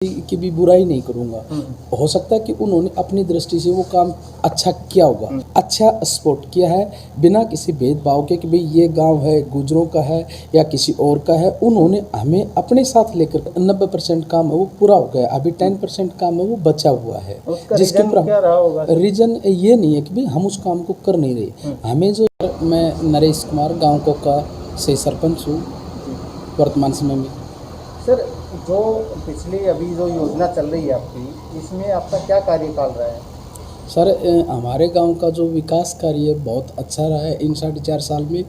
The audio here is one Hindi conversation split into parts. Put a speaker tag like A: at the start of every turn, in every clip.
A: की भी बुराई नहीं करूँगा। हो सकता है कि उन्होंने अपनी दृष्टि से वो काम अच्छा किया होगा, अच्छा सपोर्ट किया है बिना किसी भेदभाव के कि भाई ये गांव है गुजरों का है या किसी और का है। उन्होंने हमें अपने साथ लेकर 90% काम है वो पूरा हो गया, अभी 10% काम है वो बचा हुआ है।
B: जिसके क्या रहा होगा?
A: रीजन ये नहीं है कि भाई हम उस काम को कर नहीं रहे। हमें जो मैं नरेश कुमार गाँव कोका से सरपंच हूँ वर्तमान समय में।
B: सर, जो पिछली अभी जो योजना चल रही है आपकी, इसमें आपका क्या कार्यकाल रहा है?
A: सर हमारे गांव का जो विकास कार्य बहुत अच्छा रहा है इन 4.5 साल में।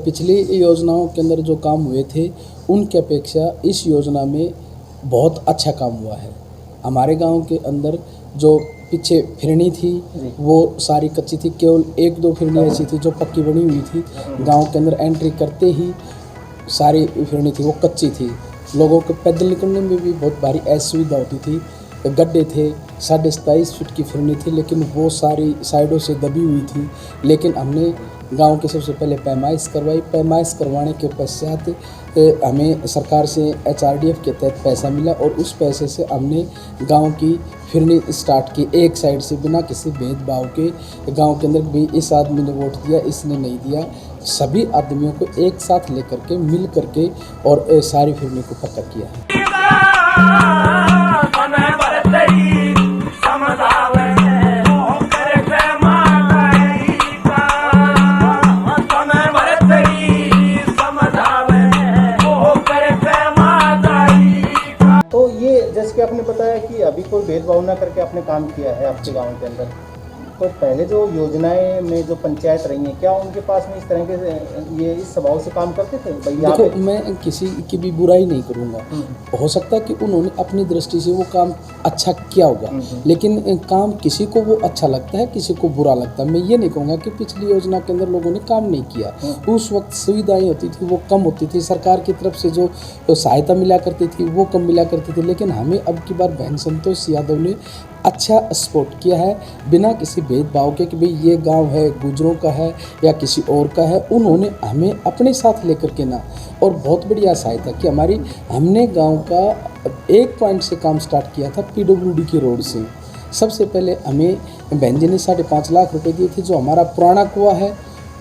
A: पिछली योजनाओं के अंदर जो काम हुए थे उनके अपेक्षा इस योजना में बहुत अच्छा काम हुआ है। हमारे गांव के अंदर जो पीछे फिरनी थी वो सारी कच्ची थी, केवल 1-2 फिरनी ऐसी थी जो पक्की बनी हुई थी। गांव के अंदर एंट्री करते ही सारी फिरनी थी वो कच्ची थी। लोगों को पैदल निकलने में भी बहुत भारी असुविधा होती थी। गड्ढे थे, 27.5 फीट की फिरनी थी लेकिन वो सारी साइडों से दबी हुई थी। लेकिन हमने गांव के सबसे पहले पैमाइश करवाई। पैमाइश करवाने के पश्चात हमें सरकार से HRDF के तहत पैसा मिला और उस पैसे से हमने गांव की फिरनी स्टार्ट की एक साइड से बिना किसी भेदभाव के। गांव के अंदर भी इस आदमी ने वोट दिया, इसने नहीं दिया, सभी आदमियों को एक साथ लेकर के मिल करके और सारी फिरनी को पक्का किया।
B: तो ये जैसे कि आपने बताया कि अभी कोई भेदभाव ना करके आपने काम किया है आपके गांव के अंदर, तो पहले जो योजनाएं में जो पंचायत रही हैं, क्या उनके पास में इस तरह के ये इस स्वभाव से काम करते थे?
A: देखो मैं किसी की भी बुराई नहीं करूँगा। हो सकता है कि उन्होंने अपनी दृष्टि से वो काम अच्छा किया होगा, लेकिन काम किसी को वो अच्छा लगता है, किसी को बुरा लगता है। मैं ये नहीं कहूँगा कि पिछली योजना के अंदर लोगों ने काम नहीं किया। उस वक्त सुविधाएं होती थी वो कम होती थी, सरकार की तरफ से जो सहायता मिला करती थी वो कम मिला करती थी। लेकिन हमें अब की बार बहन संतोष यादव ने अच्छा सपोर्ट किया है बिना किसी भेदभाव के कि भाई ये गांव है गुजरों का है या किसी और का है। उन्होंने हमें अपने साथ लेकर के ना और बहुत बढ़िया सहायता की हमारी। हमने गांव का एक पॉइंट से काम स्टार्ट किया था, PWD की रोड से। सबसे पहले हमें बहन जी ने 5.5 लाख रुपए दिए थे। जो हमारा पुराना कुआं है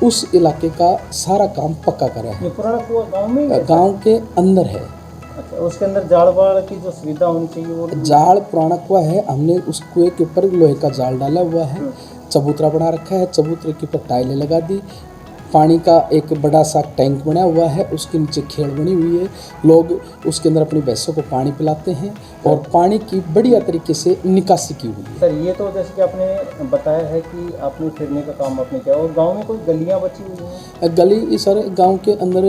A: उस इलाके का सारा काम पक्का करा है।
B: पुराना कुआं
A: गाँव के अंदर है।
B: अच्छा, उसके अंदर जाड़ बाड़ की जो सुविधा होनी चाहिए वो
A: जाल पुराना कुआं है, हमने उस कुएं के ऊपर लोहे का जाल डाला हुआ है, चबूतरा बना रखा है, चबूतरे के ऊपर टाइलें लगा दी, पानी का एक बड़ा सा टैंक बना हुआ है, उसके नीचे खेड़ बनी हुई है। लोग उसके अंदर अपनी भैंसों को पानी पिलाते हैं और पानी की बढ़िया तरीके से निकासी की हुई है।
B: सर, ये तो जैसे कि आपने बताया है कि आपने फिरने का काम आपने किया, और गांव में कोई गलियां बची हुई हैं?
A: गली सर गांव के अंदर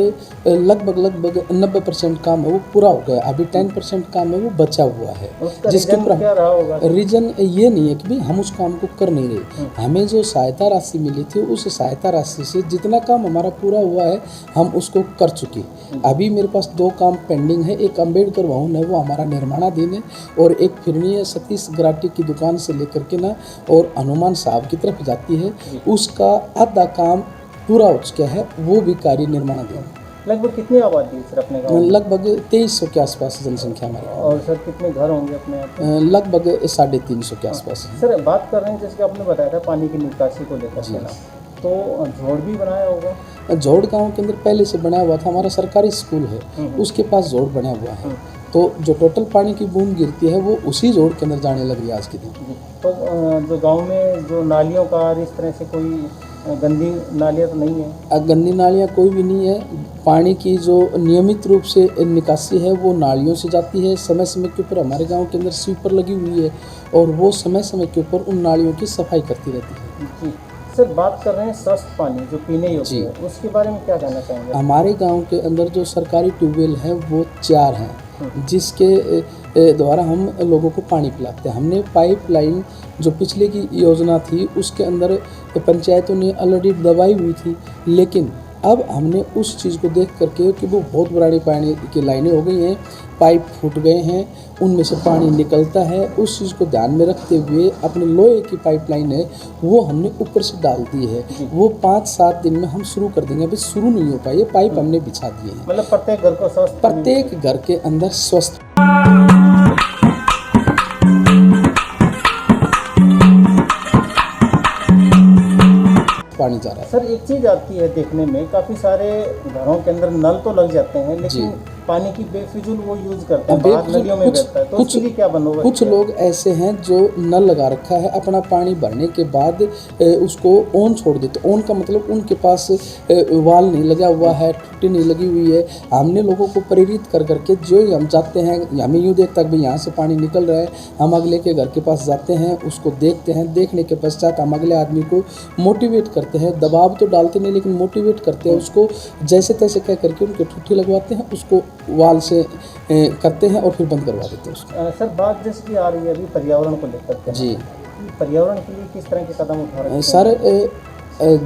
A: लगभग 90% काम है वो पूरा हो गया, अभी 10% काम है वो बचा हुआ है।
B: जिसके क्या रहा होगा?
A: रीजन ये नहीं है कि भाई हम उस काम को कर नहीं रहे। हमें जो सहायता राशि मिली थी उस सहायता राशि से जितना काम हमारा पूरा हुआ है हम उसको कर चुके। अभी मेरे पास 2 काम पेंडिंग है। एक अम्बेडकर भवन है वो हमारा निर्माणाधीन है और एक फिरनी है सतीश गराटी की दुकान से लेकर के ना और हनुमान साहब की तरफ जाती है, उसका आधा काम पूरा हो चुका है, वो भी कार्य निर्माणाधीन है।
B: लगभग कितनी आबादी है सर अपने गाँव में?
A: लगभग 2300 के आसपास जनसंख्या हमारी।
B: और सर कितने घर होंगे अपने यहाँ पे?
A: लगभग 350 के आसपास है।
B: सर, बात कर रहे हैं जैसे कि आपने बताया था पानी की निकासी को लेकर के ना, तो झोड़ भी बनाया होगा?
A: झोड़ गांव के अंदर पहले से बनाया हुआ था, हमारा सरकारी स्कूल है उसके पास झोड़ बना हुआ है। तो जो टोटल पानी की बूंद गिरती है वो उसी झोड़ के अंदर जाने लग रही है आज के दिन।
B: तो जो गांव में जो नालियों का इस तरह से कोई गंदी नालियाँ तो नहीं है?
A: गंदी नालियाँ कोई भी नहीं है। पानी की जो नियमित रूप से निकासी है वो नालियों से जाती है। समय समय के ऊपर हमारे गांव के अंदर स्वीपर लगी हुई है और वो समय समय के ऊपर उन नालियों की सफाई करती रहती है।
B: जी सर, बात कर रहे हैं स्वस्थ पानी जो पीने योग्य है, उसके बारे में क्या कहना चाहेंगे?
A: हमारे गांव के अंदर जो सरकारी ट्यूबवेल है वो 4 हैं जिसके द्वारा हम लोगों को पानी पिलाते हैं। हमने पाइपलाइन जो पिछले की योजना थी उसके अंदर पंचायतों ने ऑलरेडी दबाई हुई थी, लेकिन अब हमने उस चीज़ को देख करके कि वो बहुत पुरानी पानी की लाइनें हो गई हैं, पाइप फूट गए हैं, उनमें से पानी निकलता है, उस चीज़ को ध्यान में रखते हुए अपने लोहे की पाइपलाइन है वो हमने ऊपर से डाल दी है। वो 5-7 दिन में हम शुरू कर देंगे। अभी शुरू नहीं हो पाई है, पाइप हमने बिछा दिए हैं।
B: मतलब प्रत्येक घर को स्वस्थ
A: प्रत्येक घर के अंदर स्वस्थ पानी जा रहा है।
B: सर, एक चीज़ आती है देखने में, काफ़ी सारे घरों के अंदर नल तो लग जाते हैं लेकिन पानी की बेफिजूल वो यूज़ करते हैं, बाहर नदियों में बहता है, तो उसके लिए क्या बंदोबस्त?
A: कुछ लोग ऐसे हैं जो नल लगा रखा है, अपना पानी भरने के बाद उसको ऑन छोड़ देते। ऑन का मतलब उनके पास वाल नहीं लगा हुआ है, टूटी नहीं लगी हुई है। हमने लोगों को प्रेरित कर करके जो ही हम जाते हैं, हमें यूँ देखता है कि यहाँ से पानी निकल रहा है, हम अगले के घर के पास जाते हैं, उसको देखते हैं। देखने के पश्चात हम अगले आदमी को मोटिवेट करते हैं, दबाव तो डालते नहीं लेकिन मोटिवेट करते हैं उसको, जैसे तैसे कह करके उनके ठुट्ठी लगवाते हैं, उसको वाल से करते हैं और फिर बंद करवा देते हैं उसको।
B: सर, बात जैसे आ रही है अभी पर्यावरण को लेकर के,
A: जी,
B: पर्यावरण के लिए किस तरह के कदम उठा रहे हैं?
A: सर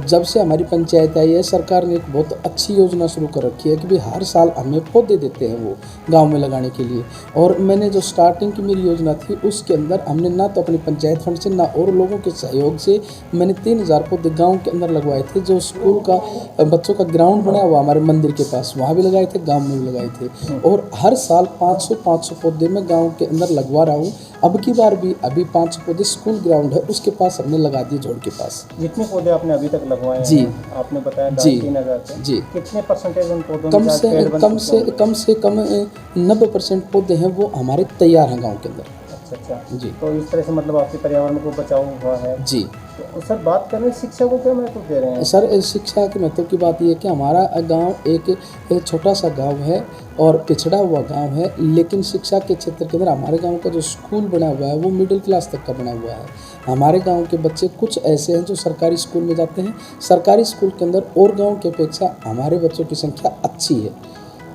A: जब से हमारी पंचायत आई है, सरकार ने एक बहुत अच्छी योजना शुरू कर रखी है कि भाई हर साल हमें पौधे देते हैं वो गांव में लगाने के लिए। और मैंने जो स्टार्टिंग की मेरी योजना थी उसके अंदर हमने ना तो अपनी पंचायत फंड से ना और लोगों के सहयोग से मैंने 3000 पौधे गांव के अंदर लगवाए थे। जो स्कूल का बच्चों का ग्राउंड बना हुआ हमारे मंदिर के पास, वहाँ भी लगाए थे, गाँव में भी लगाए थे। और हर साल 500 पौधे मैं गाँव के अंदर लगवा रहा हूँ। अब की बार भी अभी 500 पौधे स्कूल ग्राउंड है उसके पास हमने लगा दिए, जोड़ के पास।
B: जितने पौधे आपने अभी तक लगवाए
A: जी,
B: हैं, आपने बताया
A: जी,
B: 3,000 से,
A: जी,
B: कितने परसेंटेज उन पौधों
A: कम
B: में आज पेड़ बन चुके हैं?
A: कम से कम 90% पौधे हैं वो हमारे तैयार हैं गांव के अंदर।
B: अच्छा,
A: जी,
B: तो इस तरह से मतलब आपके पर्यावरण को बचाव हुआ है।
A: जी।
B: तो सर, बात करें शिक्षा को क्या महत्व दे रहे हैं?
A: सर, शिक्षा के महत्व की बात यह है कि हमारा गांव एक छोटा सा गांव है और पिछड़ा हुआ गांव है, लेकिन शिक्षा के क्षेत्र के अंदर हमारे गांव का जो स्कूल बना हुआ है वो मिडिल क्लास तक का बना हुआ है। हमारे गांव के बच्चे कुछ ऐसे हैं जो सरकारी स्कूल में जाते हैं। सरकारी स्कूल के अंदर और गांव की अपेक्षा हमारे बच्चों की संख्या अच्छी है।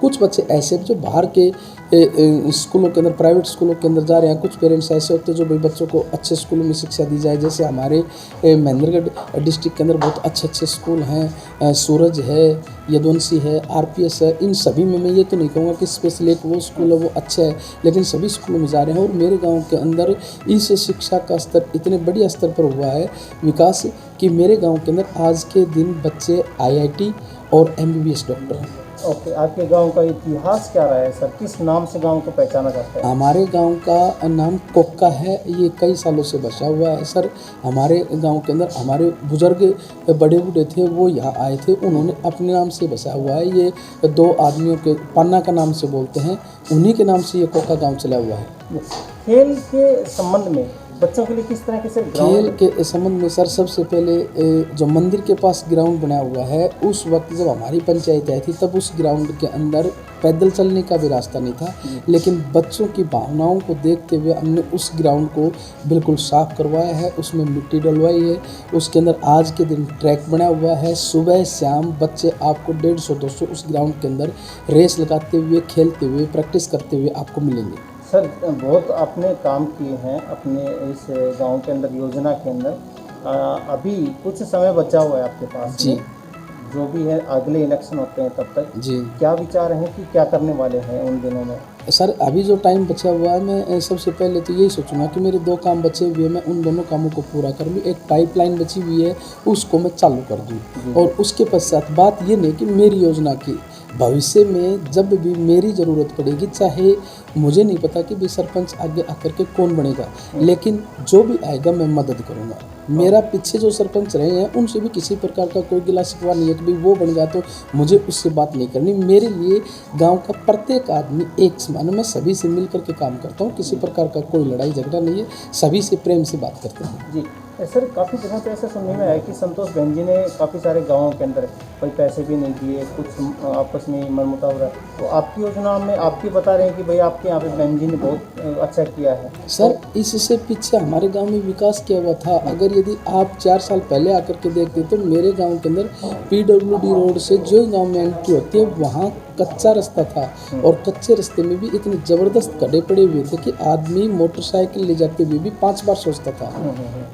A: कुछ बच्चे ऐसे जो बाहर के स्कूलों के अंदर, प्राइवेट स्कूलों के अंदर जा रहे हैं। कुछ पेरेंट्स ऐसे होते हैं जो भाई बच्चों को अच्छे स्कूलों में शिक्षा दी जाए। जैसे हमारे महेंद्रगढ़ डिस्ट्रिक्ट के अंदर बहुत अच्छे स्कूल हैं, सूरज है, यदुवंशी है, RPS है। इन सभी में मैं ये तो नहीं कहूँगा कि स्पेशल एक वो स्कूल है वो अच्छा है, लेकिन सभी स्कूलों में जा रहे हैं। और मेरे गाँव के अंदर इस शिक्षा का स्तर इतने बढ़िया स्तर पर हुआ है विकास कि मेरे गाँव के अंदर आज के दिन बच्चे IIT और MBBS डॉक्टर हैं।
B: ओके, आपके गांव का इतिहास क्या रहा है सर? किस नाम से गांव को पहचाना जाता है?
A: हमारे गांव का नाम कोक्का है, ये कई सालों से बसा हुआ है सर। हमारे गांव के अंदर हमारे बुजुर्ग बड़े बूढ़े थे, वो यहाँ आए थे, उन्होंने अपने नाम से बसा हुआ है। ये 2 आदमियों के पन्ना का नाम से बोलते हैं, उन्हीं के नाम से ये कोक्का गांव चला हुआ है।
B: खेल के संबंध में बच्चों के लिए किस तरह के सर
A: खेल के संबंध में सर सबसे पहले जो मंदिर के पास ग्राउंड बना हुआ है, उस वक्त जब हमारी पंचायत आई थी तब उस ग्राउंड के अंदर पैदल चलने का भी रास्ता नहीं था, लेकिन बच्चों की भावनाओं को देखते हुए हमने उस ग्राउंड को बिल्कुल साफ़ करवाया है, उसमें मिट्टी डलवाई है। उसके अंदर आज के दिन ट्रैक बना हुआ है। सुबह शाम बच्चे आपको 150-200 उस ग्राउंड के अंदर रेस लगाते हुए, खेलते हुए, प्रैक्टिस करते हुए आपको मिलेंगे।
B: सर, बहुत आपने काम किए हैं अपने इस गांव के अंदर, योजना के अंदर। अभी कुछ समय बचा हुआ है आपके पास
A: जी,
B: जो भी है, अगले इलेक्शन होते हैं तब तक
A: जी।
B: क्या विचार हैं कि क्या करने वाले हैं उन दिनों में?
A: सर, अभी जो टाइम बचा हुआ है, मैं सबसे पहले तो यही सोचूंगा कि मेरे 2 काम बचे हुए हैं, मैं उन दोनों कामों को पूरा कर लूँ। एक पाइपलाइन बची हुई है, उसको मैं चालू कर दूँ। और उसके पश्चात बात ये नहीं कि मेरी योजना की भविष्य में जब भी मेरी ज़रूरत पड़ेगी, चाहे मुझे नहीं पता कि भी सरपंच आगे आकर के कौन बनेगा, लेकिन जो भी आएगा मैं मदद करूँगा। मेरा पीछे जो सरपंच रहे हैं उनसे भी किसी प्रकार का कोई गिला शिकवा नहीं है कि भाई वो बन गया तो मुझे उससे बात नहीं करनी। मेरे लिए गांव का प्रत्येक आदमी एक समान है। मैं सभी से मिल करके काम करता हूँ, किसी प्रकार का कोई लड़ाई झगड़ा नहीं है, सभी से प्रेम से बात करते हैं।
B: जी सर, काफ़ी दिनों से ऐसा सुनने में आया कि संतोष बहन जी ने काफ़ी सारे गाँवों के अंदर कोई पैसे भी नहीं दिए, कुछ आपस में मनमुटाव रहा, तो आपकी योजना में आपके बता रहे हैं कि भाई आपके यहाँ पे बहन जी ने बहुत अच्छा किया है।
A: सर, इससे पीछे हमारे गांव में विकास किया हुआ था। अगर यदि आप 4 साल पहले आकर के देखते तो मेरे गांव के अंदर PWD रोड से जो गांव में एंट्री होती है वहाँ कच्चा रास्ता था, और कच्चे रास्ते में भी इतने ज़बरदस्त गड्ढे पड़े हुए थे कि आदमी मोटरसाइकिल ले जाते हुए भी 5 बार सोचता था,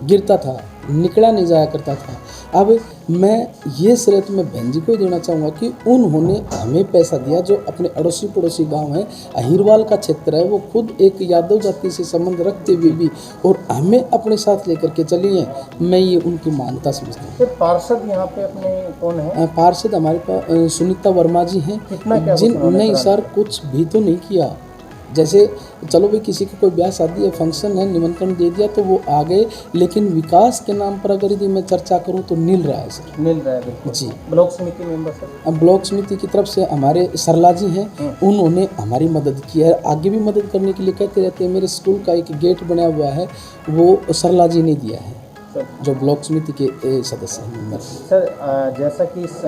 A: गिरता था, निकला नहीं जाया करता था। अब मैं ये श्रेय तो मैं बहन जी को ही देना चाहूँगा कि उन्होंने हमें पैसा दिया, जो अपने अड़ोसी पड़ोसी गांव है, अहिरवाल का क्षेत्र है, वो खुद एक यादव जाति से संबंध रखते हुए भी और हमें अपने साथ लेकर के चली हैं। मैं ये उनकी मानता समझता हूँ।
B: फिर पार्षद यहाँ पे अपने कौन है?
A: पार्षद हमारे पास सुनीता वर्मा जी हैं,
B: कितना क्या
A: जिन
B: कुछ उन्होंने
A: नहीं
B: करा?
A: सर कुछ भी तो नहीं किया। जैसे चलो भाई किसी का कोई ब्याह शादी है, फंक्शन है, निमंत्रण दे दिया तो वो आ गए, लेकिन विकास के नाम पर अगर यदि मैं चर्चा करूं तो नील रहा है सर।
B: मिल रहा है बिल्कुल।
A: जी।
B: ब्लॉक समिति मेंबर सर?
A: अब ब्लॉक समिति की तरफ से हमारे सरला जी हैं, उन्होंने हमारी मदद की है, आगे भी मदद करने के लिए कहते रहते हैं। मेरे स्कूल का एक गेट बना हुआ है, वो सरला जी ने दिया है,
B: सर
A: जो ब्लॉक समिति के सदस्य हैं मेंबर।
B: सर जैसा कि इस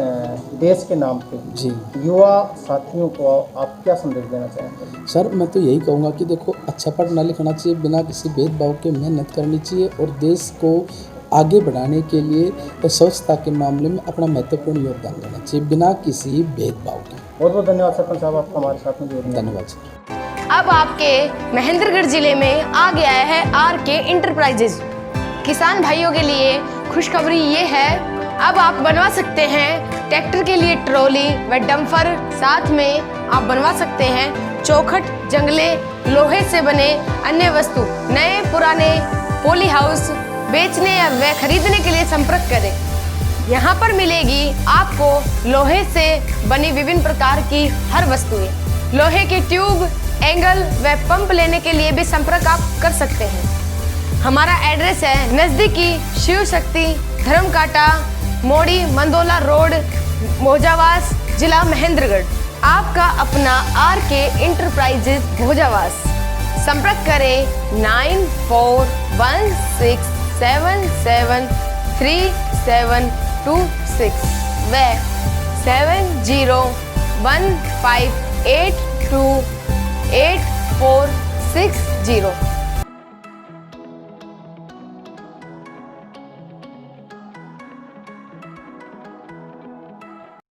B: देश के नाम पे
A: जी
B: युवा साथियों को आप क्या संदेश देना चाहेंगे?
A: सर, मैं तो यही कहूँगा कि देखो अच्छा पढ़ना लिखना चाहिए, बिना किसी भेदभाव के मेहनत करनी चाहिए और देश को आगे बढ़ाने के लिए स्वच्छता के मामले में अपना महत्वपूर्ण योगदान देना चाहिए, बिना किसी भेदभाव के।
B: बहुत बहुत धन्यवाद सरपंच साहब, आपका हमारे साथ में जुड़ने।
A: धन्यवाद सर।
C: अब आपके महेंद्रगढ़ जिले में आ गया है आरके इंटरप्राइजेज। किसान भाइयों के लिए खुशखबरी ये है, अब आप बनवा सकते हैं ट्रैक्टर के लिए ट्रॉली व डंपर, साथ में आप बनवा सकते हैं चौखट, जंगले, लोहे से बने अन्य वस्तु। नए पुराने पॉली हाउस बेचने या व खरीदने के लिए संपर्क करें। यहाँ पर मिलेगी आपको लोहे से बनी विभिन्न प्रकार की हर वस्तुएं। लोहे के ट्यूब, एंगल व पंप लेने के लिए भी संपर्क आप कर सकते हैं। हमारा एड्रेस है नज़दीकी शिव शक्ति धर्मकाटा मोड़ी, मंदोला रोड, भोजावास, जिला महेंद्रगढ़। आपका अपना आरके इंटरप्राइजेज भोजावास। संपर्क करें 9416773726 व 7015828460।